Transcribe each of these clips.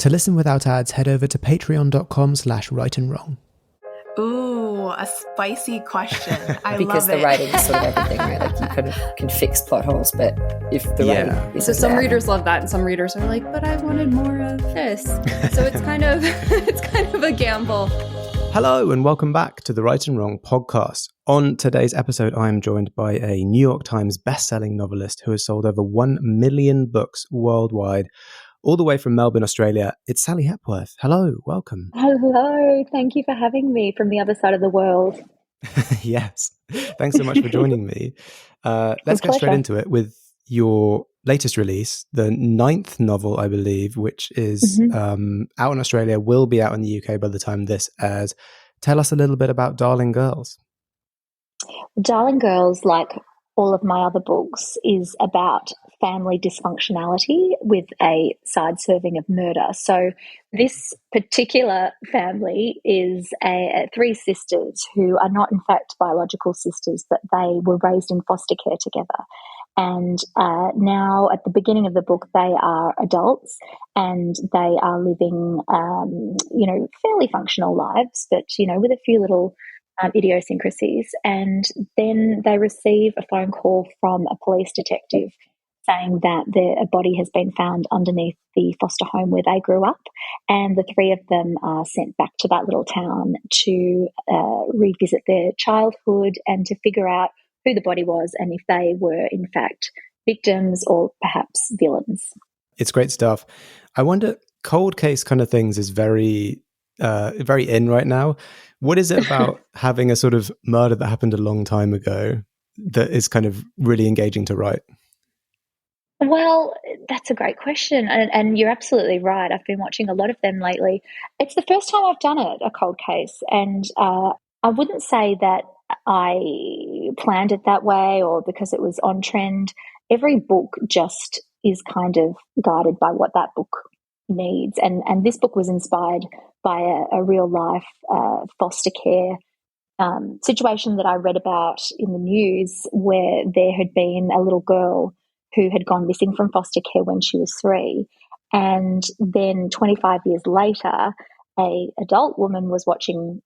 To listen without ads, head over to patreon.com/rightandwrong. Ooh, a spicy question. I because love the it. writing is sort of everything, right? Like you kind of can fix plot holes, but if the writing isn't So some there, readers love that, and some readers are like, "But I wanted more of this." So it's kind of a gamble. Hello and welcome back to the Right and Wrong podcast. On today's episode, I am joined by a New York Times best-selling novelist who has sold over 1 million books worldwide, all the way from Melbourne, Australia. It's Sally Hepworth. Hello, welcome. Hello, thank you for having me from the other side of the world. Yes, thanks so much for joining me. Let's get straight into it with your latest release, the 9th novel, I believe, which is out in Australia, will be out in the UK by the time this airs. Tell us a little bit about Darling Girls. Darling Girls, like all of my other books, is about family dysfunctionality with a side serving of murder. So this particular family is three sisters who are not in fact biological sisters, but they were raised in foster care together. And now at the beginning of the book, they are adults and they are living, fairly functional lives, but, with a few little idiosyncrasies. And then they receive a phone call from a police detective saying that a body has been found underneath the foster home where they grew up, and the three of them are sent back to that little town to revisit their childhood and to figure out who the body was and if they were in fact victims or perhaps villains. It's great stuff. I wonder, cold case kind of things is very in right now. What is it about having a sort of murder that happened a long time ago that is kind of really engaging to write? Well, that's a great question. And you're absolutely right. I've been watching a lot of them lately. It's the first time I've done it, a cold case. And I wouldn't say that I planned it that way or because it was on trend. Every book just is kind of guided by what that book needs. And this book was inspired by a real life foster care situation that I read about in the news, where there had been a little girl who had gone missing from foster care when she was 3. And then 25 years later, an adult woman was watching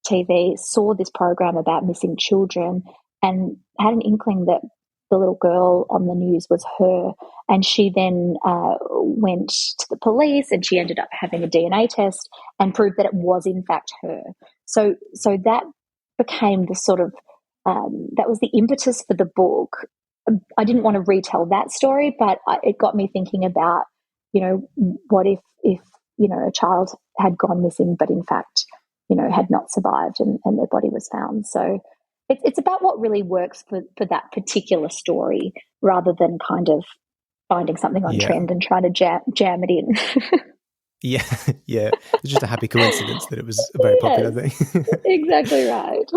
TV, saw this program about missing children, and had an inkling that the little girl on the news was her. And she then went to the police, and she ended up having a DNA test and proved that it was in fact her. So that became the sort of that was the impetus for the book. I didn't want to retell that story, but it got me thinking about, what if a child had gone missing, but in fact, had not survived and their body was found. So it's about what really works for that particular story, rather than kind of finding something on trend and trying to jam it in. Yeah. It's just a happy coincidence that it was a very popular thing. Exactly right.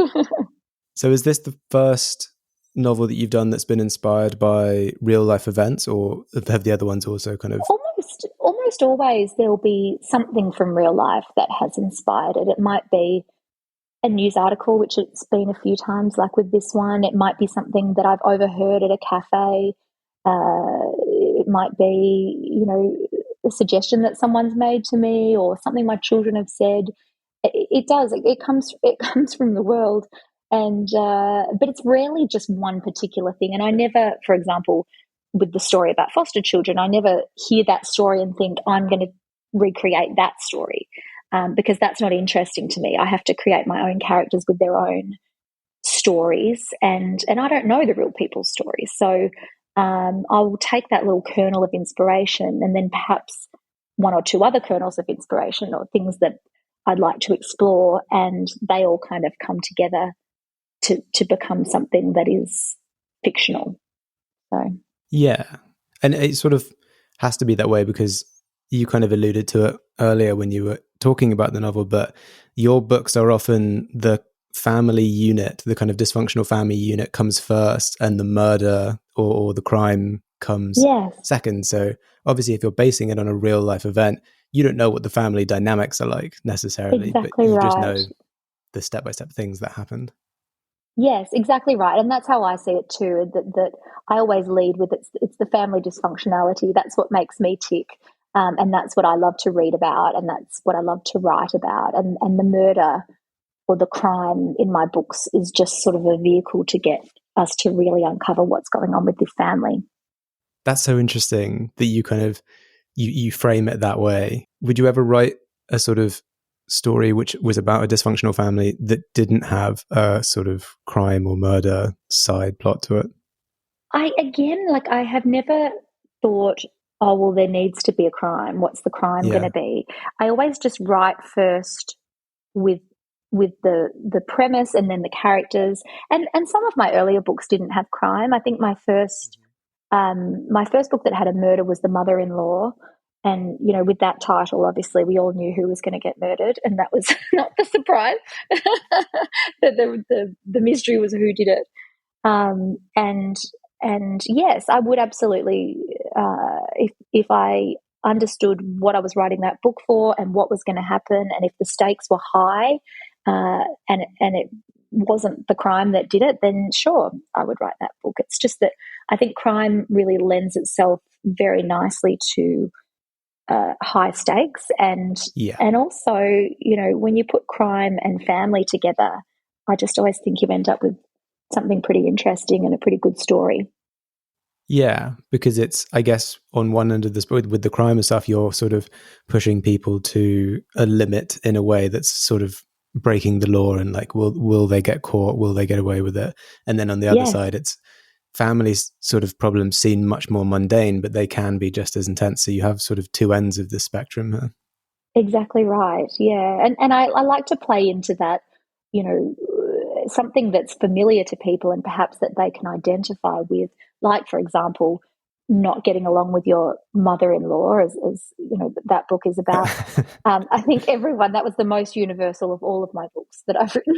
So is this the first novel that you've done that's been inspired by real life events, or have the other ones also kind of? Almost always there'll be something from real life that has inspired it. It might be a news article, which it's been a few times, like with this one. It might be something that I've overheard at a cafe. It might be, a suggestion that someone's made to me, or something my children have said. It does. It comes from the world. And but it's rarely just one particular thing. And I never, for example, with the story about foster children, I never hear that story and think I'm going to recreate that story, because that's not interesting to me. I have to create my own characters with their own stories, and I don't know the real people's stories. So I will take that little kernel of inspiration, and then perhaps one or two other kernels of inspiration or things that I'd like to explore, and they all kind of come together to become something that is fictional. So yeah, and it sort of has to be that way, because you kind of alluded to it earlier when you were talking about the novel, but your books are often the family unit, the kind of dysfunctional family unit comes first, and the murder or the crime comes second. So obviously if you're basing it on a real life event, you don't know what the family dynamics are like necessarily, exactly but you right. just know the step-by-step things that happened. Yes, exactly right. And that's how I see it too, that I always lead with it's the family dysfunctionality. That's what makes me tick. And that's what I love to read about, and that's what I love to write about. And the murder or the crime in my books is just sort of a vehicle to get us to really uncover what's going on with this family. That's so interesting that you kind of you frame it that way. Would you ever write a sort of story which was about a dysfunctional family that didn't have a sort of crime or murder side plot to it? I have never thought, oh, well, there needs to be a crime. What's the crime going to be? I always just write first with the premise and then the characters. And some of my earlier books didn't have crime. I think my first book that had a murder was The Mother-in-Law. And, you know, with that title, obviously, we all knew who was going to get murdered, and that was not the surprise. the mystery was who did it. And yes, I would absolutely, if I understood what I was writing that book for and what was going to happen, and if the stakes were high, and it wasn't the crime that did it, then sure, I would write that book. It's just that I think crime really lends itself very nicely to high stakes, and also, you know, when you put crime and family together, I just always think you end up with something pretty interesting and a pretty good story. Yeah, because it's, I guess, on one end of this, with the crime and stuff, you're sort of pushing people to a limit in a way that's sort of breaking the law, and like, will they get caught? Will they get away with it? And then on the other side, it's families sort of problems seem much more mundane, but they can be just as intense. So you have sort of two ends of the spectrum here. Exactly right. Yeah. And I like to play into that, you know, something that's familiar to people and perhaps that they can identify with, like, for example, not getting along with your mother-in-law, as you know, that book is about. I think that was the most universal of all of my books that I've written.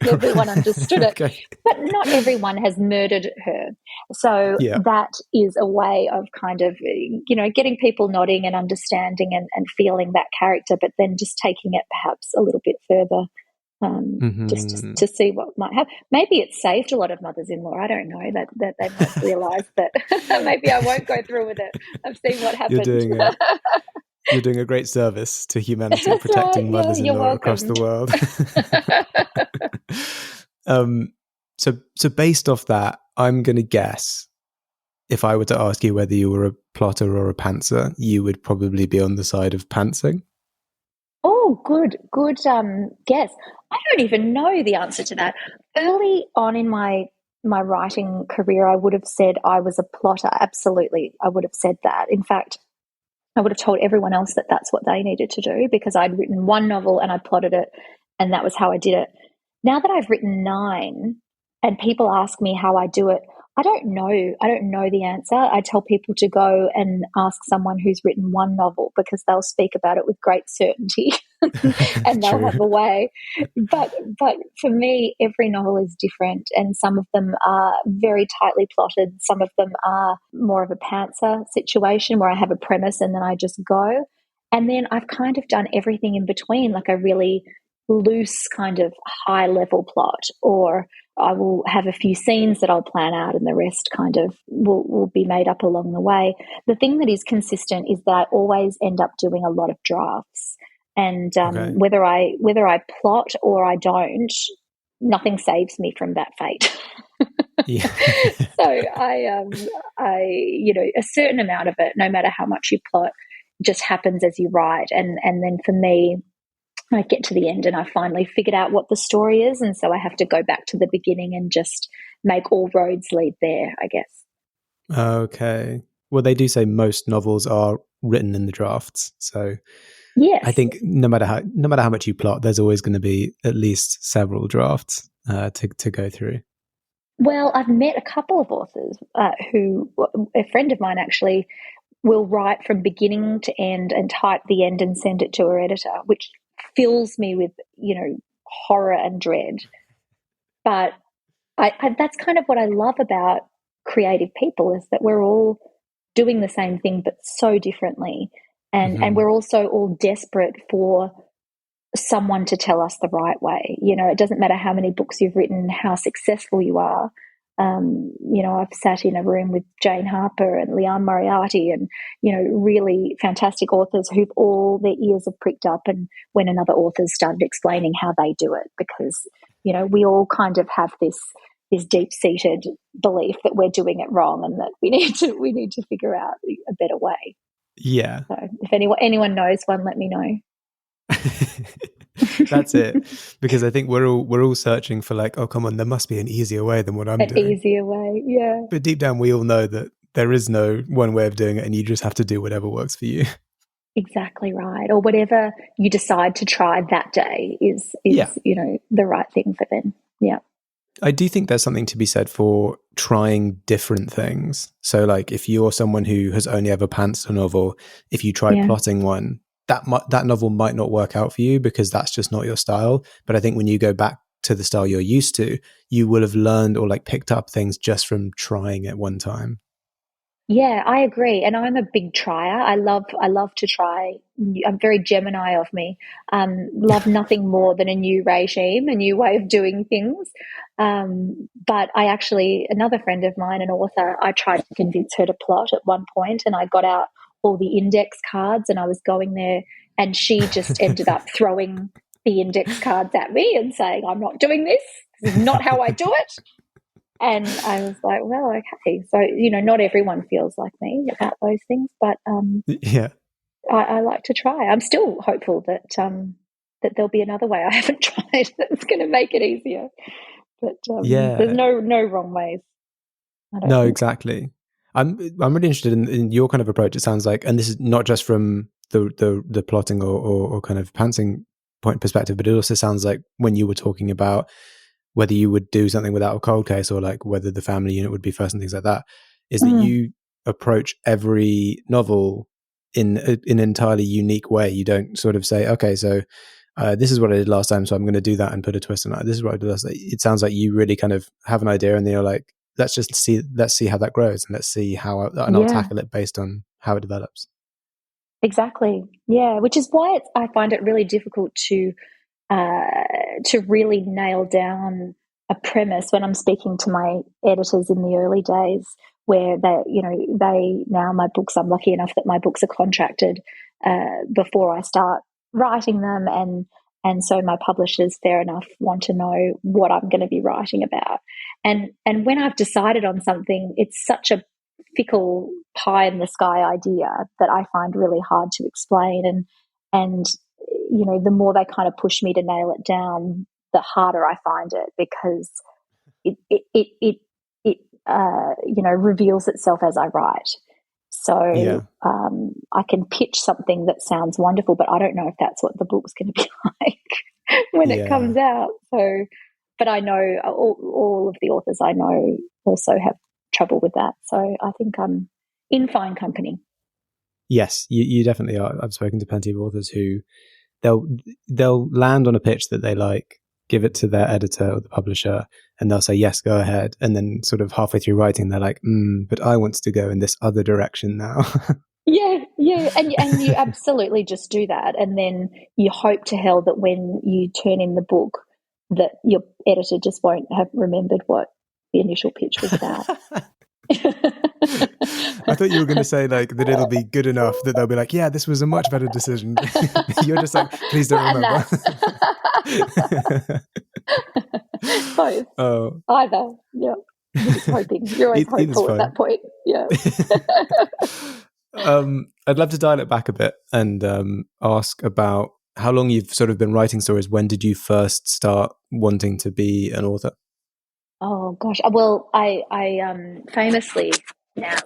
Everyone understood it. Okay. But not everyone has murdered her. So that is a way of kind of, you know, getting people nodding and understanding and feeling that character, but then just taking it perhaps a little bit further. Just to see what might happen. Maybe it saved a lot of mothers-in-law. I don't know, that they might realise that maybe I won't go through with it. I've seen what happened. You're doing a great service to humanity, protecting mothers-in-law across the world. So based off that, I'm going to guess, if I were to ask you whether you were a plotter or a pantser, you would probably be on the side of pantsing. Oh, good guess. I don't even know the answer to that. Early on in my writing career, I would have said I was a plotter. Absolutely, I would have said that. In fact, I would have told everyone else that that's what they needed to do, because I'd written one novel and I plotted it, and that was how I did it. Now that I've written 9 and people ask me how I do it, I don't know the answer. I tell people to go and ask someone who's written one novel, because they'll speak about it with great certainty and they'll have a way. But for me, every novel is different, and some of them are very tightly plotted. Some of them are more of a pantser situation where I have a premise and then I just go. And then I've kind of done everything in between, like a really loose kind of high level plot, or I will have a few scenes that I'll plan out and the rest kind of will be made up along the way. The thing that is consistent is that I always end up doing a lot of drafts, and whether I plot or I don't, nothing saves me from that fate. So I you know, a certain amount of it, no matter how much you plot, just happens as you write, and then for me, I get to the end and I finally figured out what the story is, and so I have to go back to the beginning and just make all roads lead there, I guess. Okay. Well, they do say most novels are written in the drafts, so yes. I think no matter how much you plot, there's always going to be at least several drafts to go through. Well, I've met a couple of authors who, a friend of mine actually, will write from beginning to end and type the end and send it to her editor, which fills me with, you know, horror and dread. But I that's kind of what I love about creative people, is that we're all doing the same thing but so differently, and we're also all desperate for someone to tell us the right way. You know, it doesn't matter how many books you've written, how successful you are. I've sat in a room with Jane Harper and Leanne Moriarty and, really fantastic authors who've all their ears have pricked up and when another author's started explaining how they do it, because, we all kind of have this deep-seated belief that we're doing it wrong and that we need to figure out a better way. Yeah. So if anyone knows one, let me know. That's it, because I think we're all searching for like, oh come on, there must be an easier way than what I'm doing. An easier way, yeah. But deep down we all know that there is no one way of doing it and you just have to do whatever works for you. Exactly right. Or whatever you decide to try that day is the right thing for them. Yeah. I do think there's something to be said for trying different things. So like if you're someone who has only ever pantsed a novel, if you try plotting one, that novel might not work out for you because that's just not your style. But I think when you go back to the style you're used to, you will have learned or like picked up things just from trying it one time. Yeah, I agree. And I'm a big trier. I love to try. I'm very Gemini of me. Love nothing more than a new regime, a new way of doing things. But another friend of mine, an author, I tried to convince her to plot at one point and I got out all the index cards and I was going there and she just ended up throwing the index cards at me and saying, I'm not doing this. This is not how I do it. And I was like, well, okay. So, not everyone feels like me about those things, but I like to try. I'm still hopeful that there'll be another way I haven't tried that's going to make it easier. But there's no wrong ways. No, exactly. I'm really interested in your kind of approach. It sounds like, and this is not just from the plotting or kind of pantsing point perspective, but it also sounds like when you were talking about whether you would do something without a cold case or like whether the family unit would be first and things like that, is that you approach every novel in an entirely unique way. You don't sort of say, okay, so this is what I did last time, so I'm going to do that and put a twist on it. This is what I did last time. It sounds like you really kind of have an idea and then you're like, let's see how that grows and let's see how, and I'll tackle it based on how it develops. Exactly. Yeah. Which is why I find it really difficult to really nail down a premise when I'm speaking to my editors in the early days, where my books, I'm lucky enough that my books are contracted before I start writing them, and so my publishers, fair enough, want to know what I'm going to be writing about. And when I've decided on something, it's such a fickle pie in the sky idea that I find really hard to explain, and the more they kind of push me to nail it down, the harder I find it, because it reveals itself as I write. So I can pitch something that sounds wonderful, but I don't know if that's what the book's going to be like when it comes out. So, but I know all of the authors I know also have trouble with that. So I think I'm in fine company. Yes, you definitely are. I've spoken to plenty of authors who they'll land on a pitch that they like, give it to their editor or the publisher, and they'll say, yes, go ahead. And then sort of halfway through writing, they're like, but I want to go in this other direction now. Yeah. And you absolutely just do that. And then you hope to hell that when you turn in the book, that your editor just won't have remembered what the initial pitch was about. I thought you were going to say like that it'll be good enough that they'll be like, yeah, this was a much better decision. You're just like, please don't remember. Both. Oh. Either. Yeah. You're just hoping. You're always hopeful at that point. Yeah. I'd love to dial it back a bit and ask about how long you've sort of been writing stories. When did you first start wanting to be an author? Oh gosh. Well, I famously now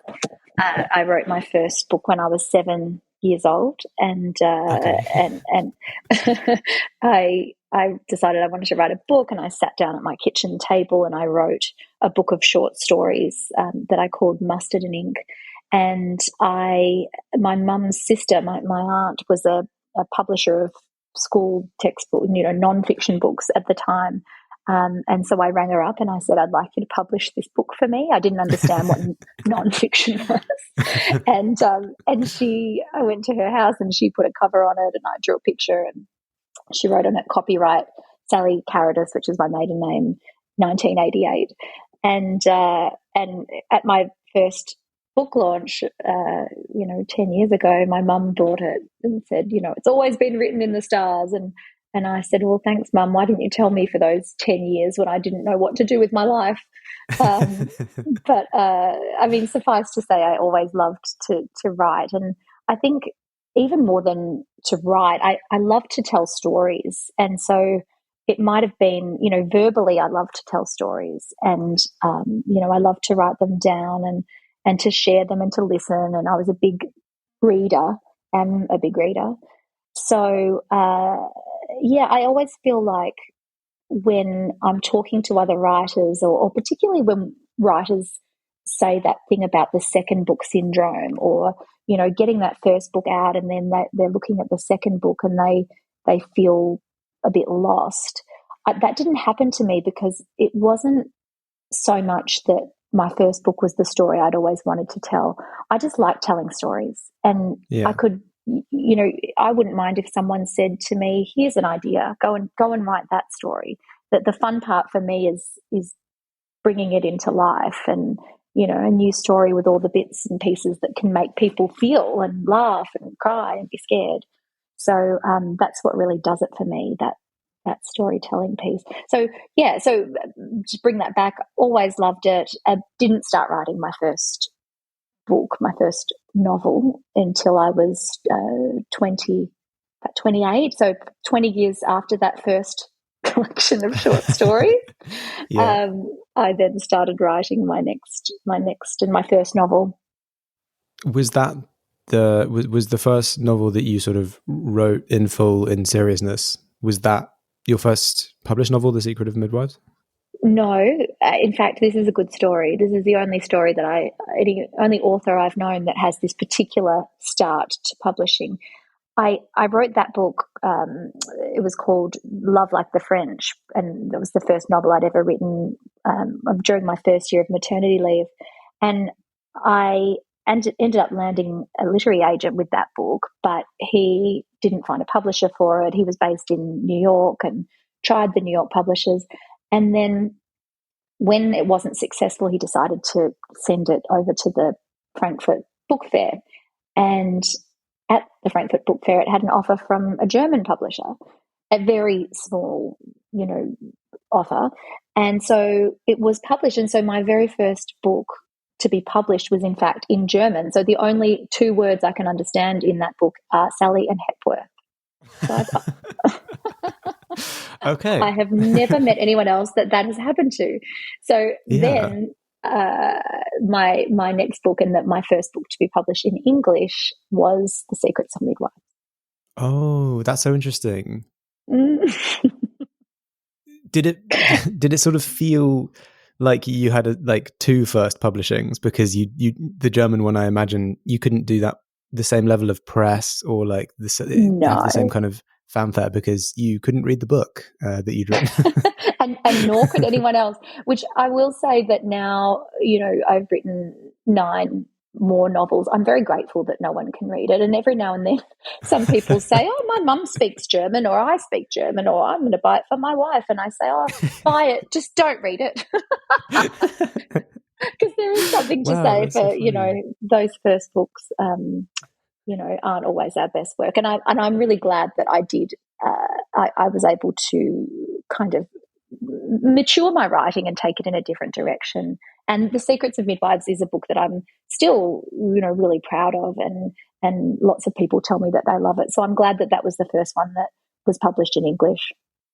I wrote my first book when I was 7 years old, and I decided I wanted to write a book, and I sat down at my kitchen table and I wrote a book of short stories that I called Mustard and Ink. And my mum's sister, my aunt, was a publisher of school textbook, non-fiction books at the time. And so I rang her up and I said, I'd like you to publish this book for me. I didn't understand what non-fiction was. And I went to her house and she put a cover on it and I drew a picture and she wrote on it, copyright Sally Carradus, which is my maiden name, 1988. And at my first book launch, 10 years ago, my mum brought it and said, it's always been written in the stars. And I said, well, thanks, Mum. Why didn't you tell me for those 10 years when I didn't know what to do with my life? But suffice to say, I always loved to write. And I think even more than to write, I love to tell stories. And so it might have been, verbally, I love to tell stories. And, I love to write them down and to share them and to listen. And I was a big reader, am a big reader. So, I always feel like when I'm talking to other writers, or particularly when writers say that thing about the second book syndrome, or, getting that first book out and then they're looking at the second book and they feel a bit lost. That didn't happen to me because it wasn't so much that my first book was the story I'd always wanted to tell. I just like telling stories, and I could, I wouldn't mind if someone said to me, "Here's an idea. Go and write that story." That the fun part for me is bringing it into life, and a new story with all the bits and pieces that can make people feel and laugh and cry and be scared. So that's what really does it for me. That storytelling piece. So to bring that back, always loved it. I didn't start writing my first book, my first novel, until I was 28. So 20 years after that first collection of short stories, I then started writing my next and my first novel. Was that was the first novel that you sort of wrote in full, in seriousness? Was that your first published novel, The Secret of Midwives? No, in fact, this is a good story. This is the only story that only author I've known that has this particular start to publishing. I wrote that book. It was called Love Like the French, and that was the first novel I'd ever written during my first year of maternity leave. And I ended up landing a literary agent with that book, but he didn't find a publisher for it. He was based in New York and tried the New York publishers. And then when it wasn't successful, he decided to send it over to the Frankfurt Book Fair. And at the Frankfurt Book Fair, it had an offer from a German publisher, a very small, offer. And so it was published. And so my very first book to be published was, in fact, in German. So the only two words I can understand in that book are Sally and Hepworth. So okay. I have never met anyone else that has happened to. So then my next book, and my first book to be published in English, was The Secrets of Midwives. Oh, that's so interesting. Mm. Did it sort of feel like you had two first publishings, because you the German one, I imagine you couldn't do that the same level of press or have the same kind of fanfare because you couldn't read the book that you'd written. and nor could anyone else, which I will say that now, I've written 9 more novels. I'm very grateful that no one can read it. And every now and then some people say, oh, my mum speaks German, or I speak German, or I'm going to buy it for my wife. And I say, oh, buy it, just don't read it. Because there is something to say for, so those first books, aren't always our best work. And I'm really glad that I did. I was able to kind of mature my writing and take it in a different direction. And The Secrets of Midwives is a book that I'm still, really proud of, and lots of people tell me that they love it. So I'm glad that was the first one that was published in English.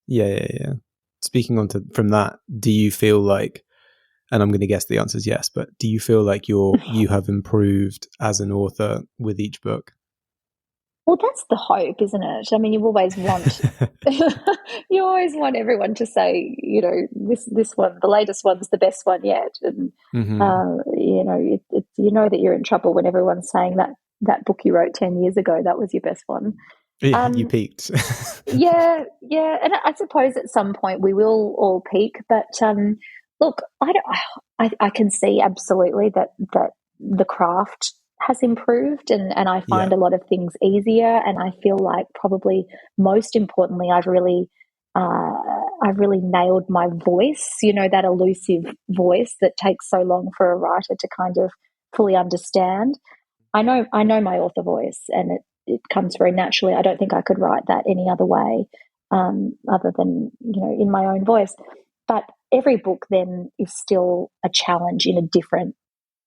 Yeah. Speaking from that, do you feel like, and I'm going to guess the answer is yes, but do you feel like you have improved as an author with each book? Well, that's the hope, isn't it? I mean, you always want everyone to say, this one, the latest one's the best one yet, and that you're in trouble when everyone's saying that book you wrote 10 years ago, that was your best one. Yeah, you peaked. yeah, and I suppose at some point we will all peak, but look, I can see absolutely that the craft has improved, and I find a lot of things easier, and I feel like probably most importantly I've really I've really nailed my voice, that elusive voice that takes so long for a writer to kind of fully understand. I know my author voice, and it comes very naturally. I don't think I could write that any other way, other than, in my own voice. But every book then is still a challenge in a different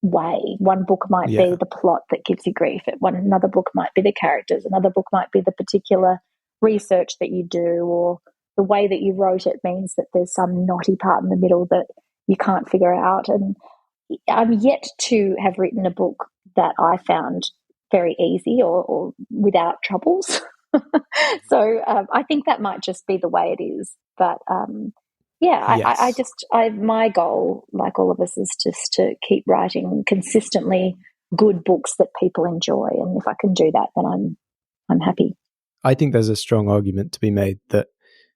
way. One book might be the plot that gives you grief. Another book might be the characters. Another book might be the particular research that you do, or the way that you wrote it means that there's some knotty part in the middle that you can't figure out. And I'm yet to have written a book that I found very easy or without troubles. So I think that might just be the way it is. But my goal, like all of us, is just to keep writing consistently good books that people enjoy. And if I can do that, then I'm happy. I think there's a strong argument to be made that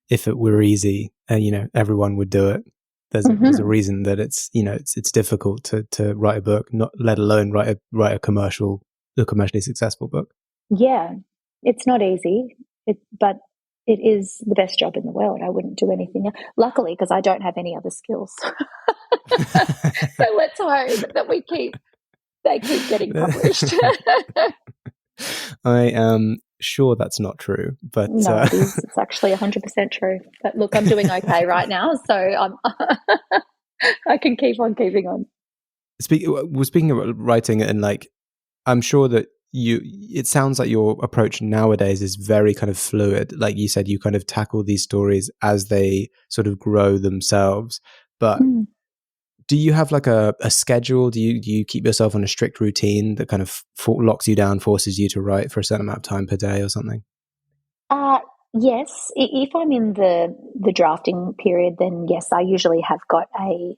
if it were easy, everyone would do it. There's a reason that it's difficult to write a book, not let alone write a commercially successful book. Yeah, it's not easy, but it is the best job in the world. I wouldn't do anything else. Luckily, because I don't have any other skills. So let's hope that they keep getting published. I am sure that's not true, but no, it is. It's actually 100% true. But look, I'm doing okay right now, so I can keep on keeping on. Speaking about writing, and I'm sure that it sounds like your approach nowadays is very kind of fluid. Like you said, you kind of tackle these stories as they sort of grow themselves. But do you have like a schedule? Do you keep yourself on a strict routine that kind of locks you down, forces you to write for a certain amount of time per day or something? Yes. If I'm in the drafting period, then yes, I usually have got a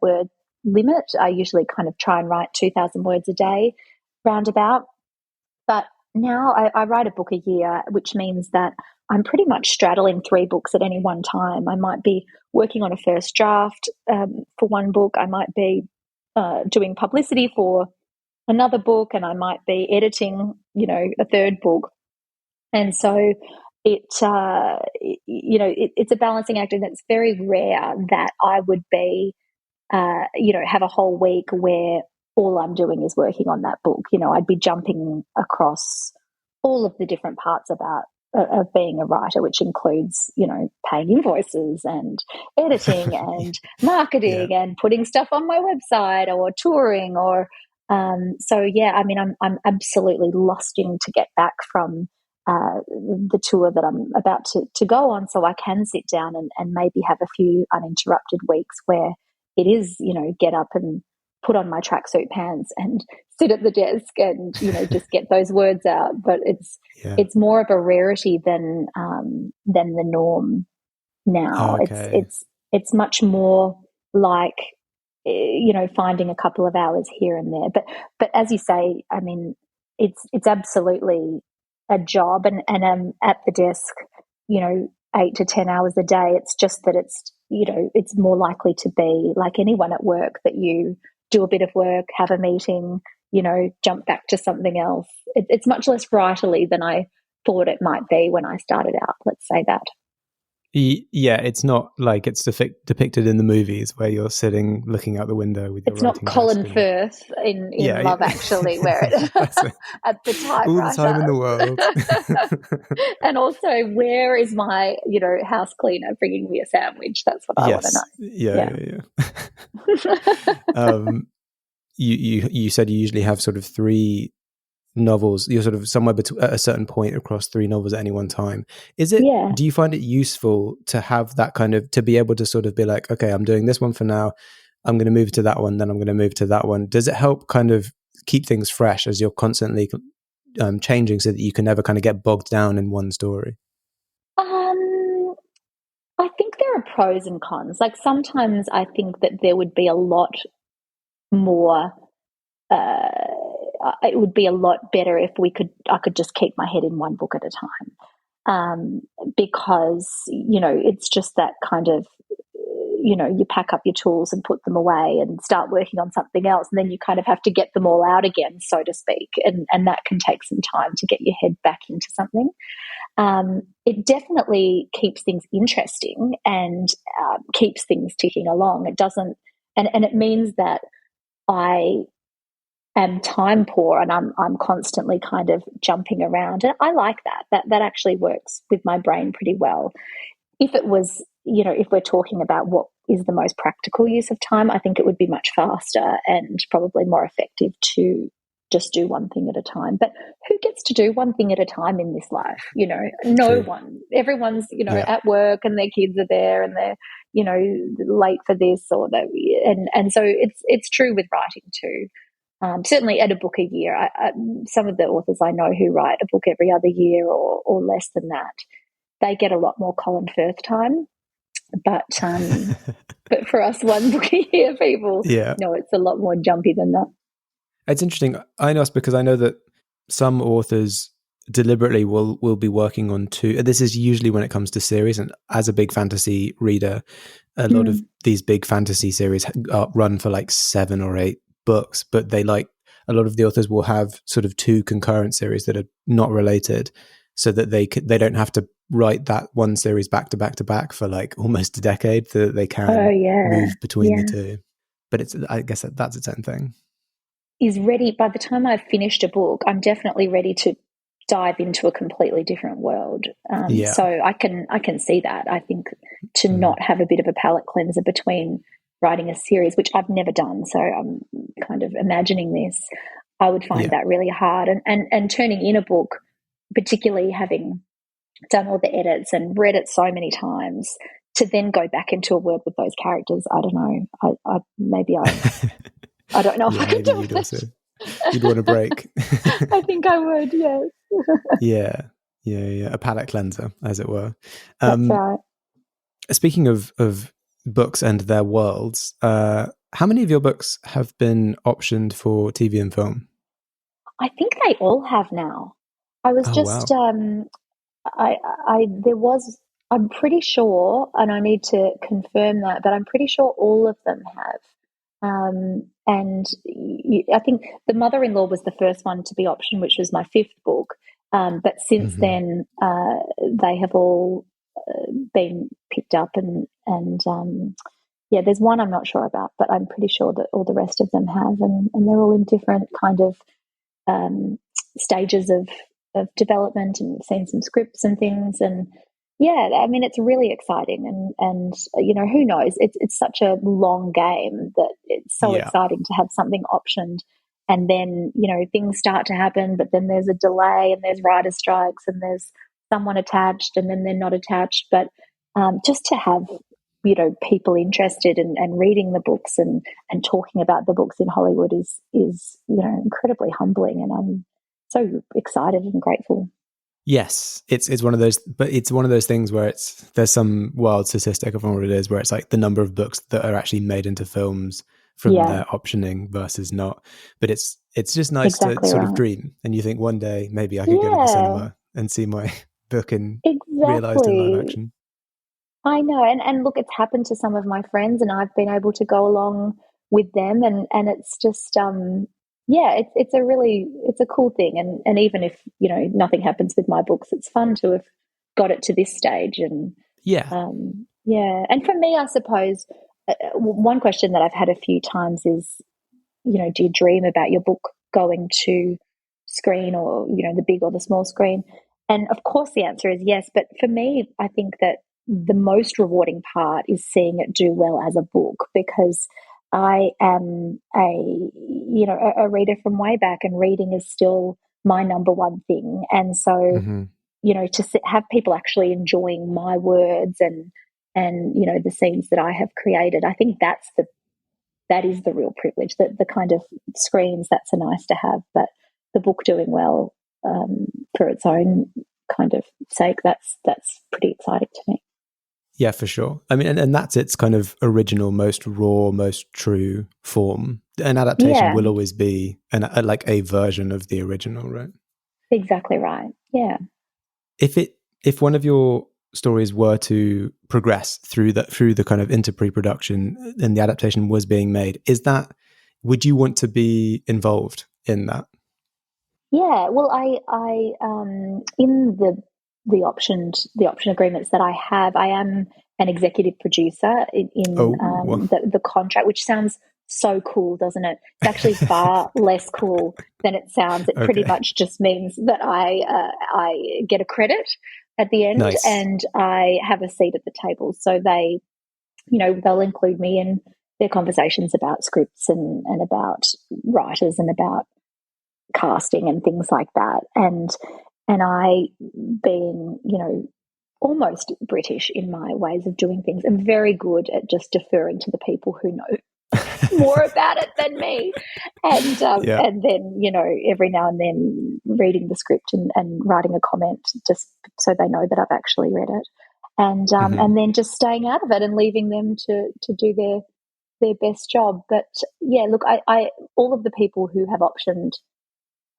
word limit. I usually kind of try and write 2,000 words a day, roundabout. But now I write a book a year, which means that I'm pretty much straddling 3 books at any one time. I might be working on a first draft for one book. I might be doing publicity for another book, and I might be editing, a third book. And so it's a balancing act, and it's very rare that I would be, have a whole week where all I'm doing is working on that book. I'd be jumping across all of the different parts of being a writer, which includes, paying invoices and editing and marketing and putting stuff on my website or touring or, I'm absolutely lusting to get back from the tour that I'm about to go on, so I can sit down and maybe have a few uninterrupted weeks where it is, get up and put on my tracksuit pants and sit at the desk and, just get those words out. But it's more of a rarity than the norm now. Oh, okay. It's much more like, finding a couple of hours here and there. But as you say, I mean, it's absolutely a job, and I'm at the desk, 8 to 10 hours a day. It's just that it's more likely to be like anyone at work, that you do a bit of work, have a meeting, jump back to something else. It's much less writerly than I thought it might be when I started out, let's say that. Yeah, it's not like it's depicted in the movies where you're sitting looking out the window with your It's not Colin Firth in Love Actually, where it at the typewriter. All the time in the world. And also, where is my house cleaner bringing me a sandwich? That's what I want to know. Yeah. You said you usually have sort of 3 novels. You're sort of somewhere at a certain point across 3 novels at any one time. Is it? Yeah. Do you find it useful to have that kind of, to be able to sort of be like, okay, I'm doing this one for now, I'm going to move to that one, then I'm going to move to that one? Does it help kind of keep things fresh as you're constantly changing, so that you can never kind of get bogged down in one story? I think there are pros and cons. Like sometimes I think that there would be a lot more. It would be a lot better if I could just keep my head in one book at a time, because it's just that kind of, you pack up your tools and put them away and start working on something else, and then you kind of have to get them all out again, so to speak, and that can take some time to get your head back into something. it definitely keeps things interesting and keeps things ticking along. It doesn't, and it means that I am time poor and I'm constantly kind of jumping around. And I like that. That actually works with my brain pretty well. If it was, if we're talking about what is the most practical use of time, I think it would be much faster and probably more effective to just do one thing at a time. But who gets to do one thing at a time in this life? No True. one. Everyone's, Yeah. at work and their kids are there and they're, late for this or that. And so it's true with writing too. Certainly at a book a year. Some of the authors I know who write a book every other year or less than that, they get a lot more Colin Firth time. But but for us, one book a year people, no, it's a lot more jumpy than that. It's interesting. I know because I know that some authors deliberately will be working on two. This is usually when it comes to series, and as a big fantasy reader, a lot of these big fantasy series run for like 7 or 8 books, but a lot of the authors will have sort of 2 concurrent series that are not related, so that they don't have to write that one series back to back to back for like almost a decade, so that they can move between the two. But I guess that's its own thing. Is ready by the time I've finished a book, I'm definitely ready to dive into a completely different world. So I can see that. I think to not have a bit of a palate cleanser between writing a series, which I've never done, so I'm kind of imagining this, I would find that really hard. And turning in a book, particularly having done all the edits and read it so many times, to then go back into a world with those characters, I don't know. I don't know if I could do it. You'd want a break. I think I would, yes. Yeah. A palate cleanser, as it were. That's right. Speaking of books and their worlds, how many of your books have been optioned for TV and film? I think they all have now. I was I'm pretty sure, and I need to confirm that, but I'm pretty sure all of them have. And I think The Mother-in-Law was the first one to be optioned, which was my 5th book. But since then, they have all been picked up, and there's one I'm not sure about, but I'm pretty sure that all the rest of them have, and they're all in different kind of stages of development, and we've seen some scripts and things, and I mean, it's really exciting, and who knows? It's such a long game that it's so exciting to have something optioned, and then things start to happen, but then there's a delay, and there's writer strikes, and there's someone attached, and then they're not attached. But just to have people interested and reading the books and talking about the books in Hollywood is incredibly humbling, and I'm so excited and grateful. Yes, it's one of those, but it's one of those things where there's some wild statistic of what it is, where it's like the number of books that are actually made into films from their optioning versus not. But it's just nice to sort of dream, and you think one day maybe I could go to the cinema and see my book realized in live action. I know, and look, it's happened to some of my friends, and I've been able to go along with them, and it's just it's a cool thing, and even if nothing happens with my books, it's fun to have got it to this stage, and and for me, I suppose one question that I've had a few times is, do you dream about your book going to screen, or the big or the small screen? And of course the answer is yes, but for me, I think that the most rewarding part is seeing it do well as a book, because I am a reader from way back, and reading is still my number one thing. And so, to have people actually enjoying my words and the scenes that I have created, I think that is the real privilege. That the kind of screens, that's a nice to have, but the book doing well for its own kind of sake, that's pretty exciting to me. Yeah, for sure. I mean, and that's its kind of original, most raw, most true form. An adaptation will always be like a version of the original, right? Exactly right. Yeah. If one of your stories were to progress through the kind of into pre-production and the adaptation was being made, would you want to be involved in that? Yeah, well, I in the option agreements that I have. I am an executive producer in the contract, which sounds so cool, doesn't it? It's actually far less cool than it sounds. It pretty much just means that I get a credit at the end, and I have a seat at the table. So they, they'll include me in their conversations about scripts and about writers and about casting and things like that. And I, being, almost British in my ways of doing things, I'm very good at just deferring to the people who know more about it than me. And and then, every now and then reading the script and writing a comment just so they know that I've actually read it. And and then just staying out of it and leaving them to do their best job. But yeah, look, I all of the people who have optioned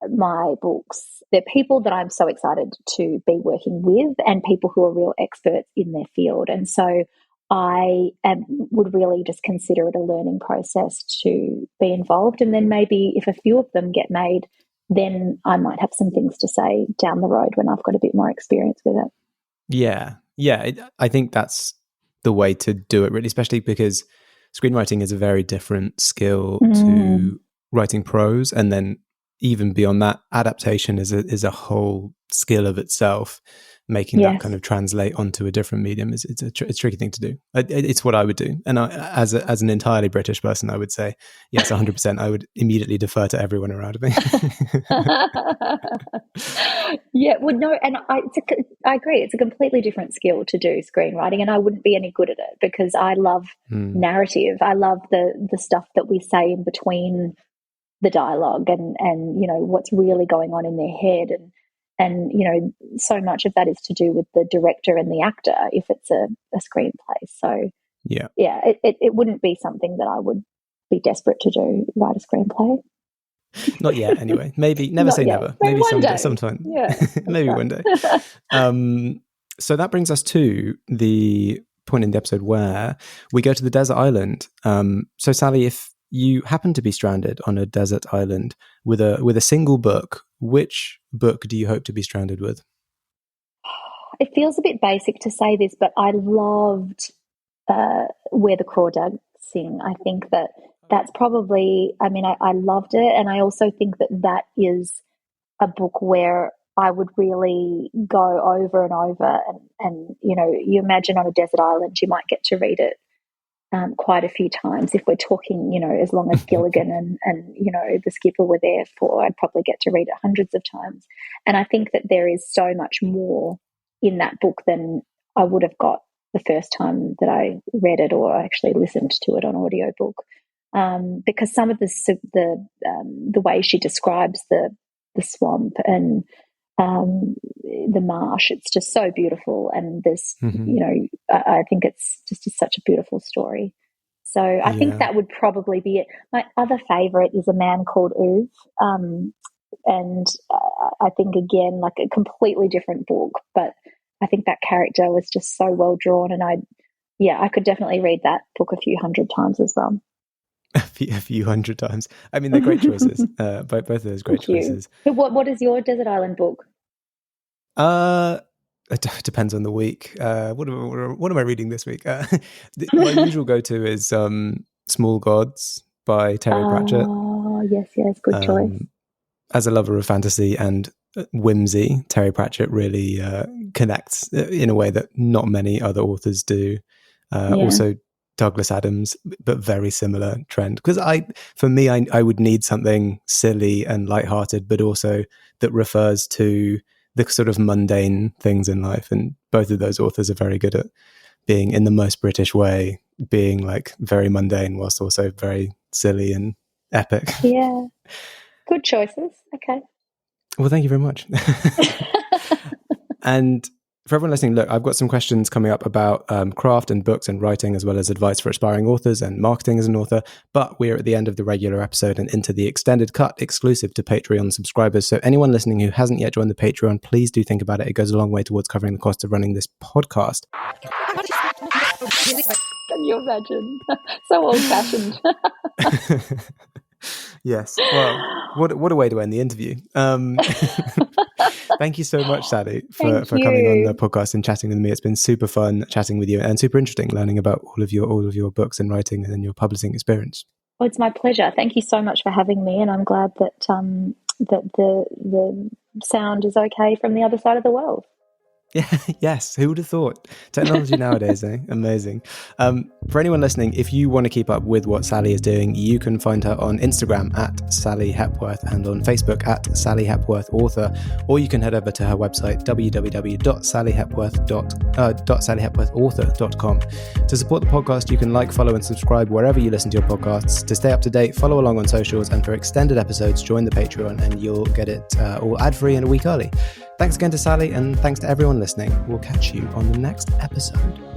my books, they're people that I'm so excited to be working with and people who are real experts in their field. And so I would really just consider it a learning process to be involved. And then maybe if a few of them get made, then I might have some things to say down the road when I've got a bit more experience with it. Yeah. I think that's the way to do it, really, especially because screenwriting is a very different skill to writing prose. And then even beyond that, adaptation is a whole skill of itself. Making that kind of translate onto a different medium is it's a tricky thing to do. It's what I would do, and as an entirely British person, I would say yes, 100%. I would immediately defer to everyone around me. Yeah, well, no, and I agree. It's a completely different skill to do screenwriting, and I wouldn't be any good at it because I love narrative. I love the stuff that we say in between the dialogue, and what's really going on in their head, and so much of that is to do with the director and the actor if it's a screenplay. So it wouldn't be something that I would be desperate to do, write a screenplay. Not yet, anyway. Maybe never say never. Maybe sometime. Yeah. Maybe one day. So that brings us to the point in the episode where we go to the desert island. So Sally, if you happen to be stranded on a desert island with a single book, which book do you hope to be stranded with? It feels a bit basic to say this, but I loved Where the Crawdads Sing. I think that's probably, I loved it. And I also think that is a book where I would really go over and over. And you imagine on a desert island, you might get to read it quite a few times. If we're talking, as long as Gilligan and the skipper were there for, I'd probably get to read it hundreds of times. And I think that there is so much more in that book than I would have got the first time that I read it or actually listened to it on audiobook. Because some of the way she describes the swamp and the marsh, it's just so beautiful, and there's I think it's just such a beautiful story. So I think that would probably be it. My other favorite is A Man Called Ove, and I think again, like a completely different book, but I think that character was just so well drawn, and I could definitely read that book a few hundred times as well. A few hundred times. I mean, they're great choices. Both of those great choices. So what is your desert island book? It depends on the week. What am I reading this week? My usual go-to is Small Gods by Terry Pratchett. Oh, yes, good choice. As a lover of fantasy and whimsy, Terry Pratchett really connects in a way that not many other authors do. Also Douglas Adams, but very similar trend. Because for me, I would need something silly and lighthearted, but also that refers to the sort of mundane things in life. And both of those authors are very good at being, in the most British way, being like very mundane whilst also very silly and epic. Yeah. Good choices. Okay. Well, thank you very much. And for everyone listening, look, I've got some questions coming up about craft and books and writing, as well as advice for aspiring authors and marketing as an author. But we're at the end of the regular episode and into the extended cut exclusive to Patreon subscribers. So anyone listening who hasn't yet joined the Patreon, please do think about it. It goes a long way towards covering the cost of running this podcast. Can you imagine? So old-fashioned. Yes. Well, what a way to end the interview. Thank you so much, Sally, for coming on the podcast and chatting with me. It's been super fun chatting with you and super interesting learning about all of your books and writing and your publishing experience. Well, it's my pleasure. Thank you so much for having me, and I'm glad that that the sound is okay from the other side of the world. Yeah, yes. Who would have thought? Technology nowadays, eh? Amazing. For anyone listening, if you want to keep up with what Sally is doing, you can find her on Instagram at Sally Hepworth and on Facebook at Sally Hepworth Author, or you can head over to her website www.sallyhepworthauthor.com. To support the podcast, you can like, follow, and subscribe wherever you listen to your podcasts. To stay up to date, follow along on socials, and for extended episodes, join the Patreon, and you'll get it all ad-free and a week early. Thanks again to Sally, and thanks to everyone listening. We'll catch you on the next episode.